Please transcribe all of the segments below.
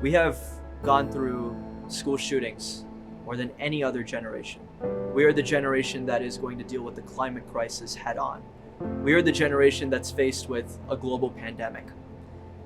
We have gone through school shootings more than any other generation. We are the generation that is going to deal with the climate crisis head on. We are the generation that's faced with a global pandemic.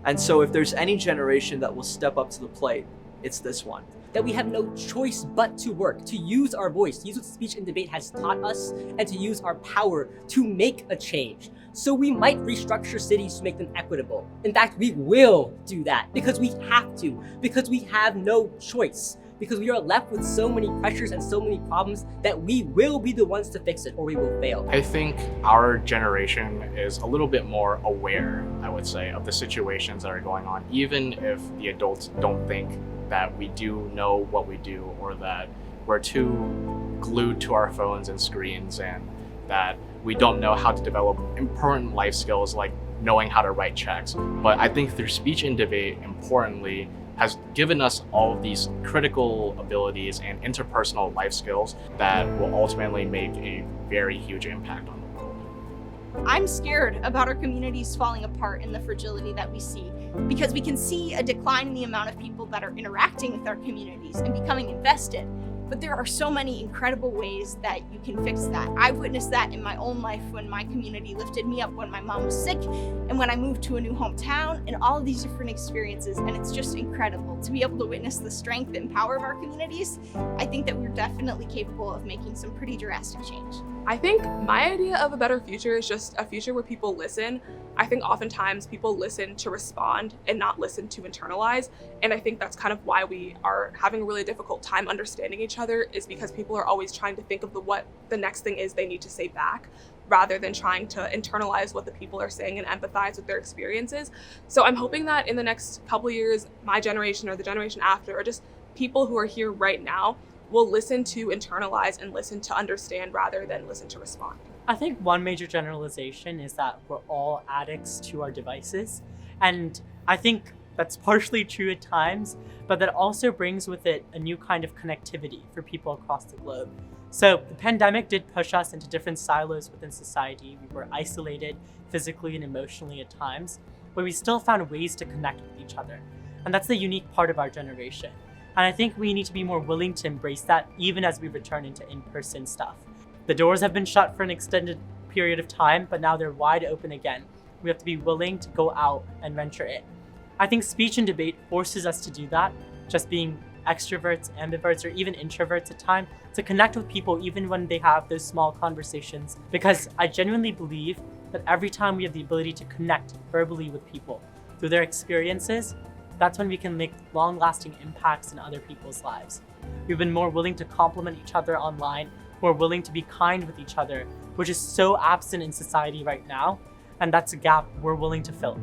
And so if there's any generation that will step up to the plate, it's this one. That we have no choice but to work, to use our voice, to use what speech and debate has taught us, and to use our power to make a change. So we might restructure cities to make them equitable. In fact, we will do that because we have to, because we have no choice, because we are left with so many pressures and so many problems that we will be the ones to fix it or we will fail. I think our generation is a little bit more aware, I would say, of the situations that are going on, even if the adults don't think that we do know what we do, or that we're too glued to our phones and screens, and that we don't know how to develop important life skills like knowing how to write checks. But I think through speech and debate, importantly, has given us all of these critical abilities and interpersonal life skills that will ultimately make a very huge impact on the world. I'm scared about our communities falling apart in the fragility that we see, because we can see a decline in the amount of people that are interacting with our communities and becoming invested. But there are so many incredible ways that you can fix that. I've witnessed that in my own life when my community lifted me up when my mom was sick and when I moved to a new hometown, and all of these different experiences. And it's just incredible to be able to witness the strength and power of our communities. I think that we're definitely capable of making some pretty drastic change. I think my idea of a better future is just a future where people listen. I think oftentimes people listen to respond and not listen to internalize. And I think that's kind of why we are having a really difficult time understanding each other, is because people are always trying to think of what the next thing is they need to say back, rather than trying to internalize what the people are saying and empathize with their experiences. So I'm hoping that in the next couple of years, my generation or the generation after, or just people who are here right now, will listen to internalize and listen to understand rather than listen to respond. I think one major generalization is that we're all addicts to our devices. And I think that's partially true at times, but that also brings with it a new kind of connectivity for people across the globe. So the pandemic did push us into different silos within society. We were isolated physically and emotionally at times, but we still found ways to connect with each other. And that's the unique part of our generation. And I think we need to be more willing to embrace that even as we return into in-person stuff. The doors have been shut for an extended period of time, but now they're wide open again. We have to be willing to go out and venture in. I think speech and debate forces us to do that, just being extroverts, ambiverts, or even introverts at times, to connect with people even when they have those small conversations. Because I genuinely believe that every time we have the ability to connect verbally with people through their experiences, that's when we can make long-lasting impacts in other people's lives. We've been more willing to compliment each other online, more willing to be kind with each other, which is so absent in society right now, and that's a gap we're willing to fill.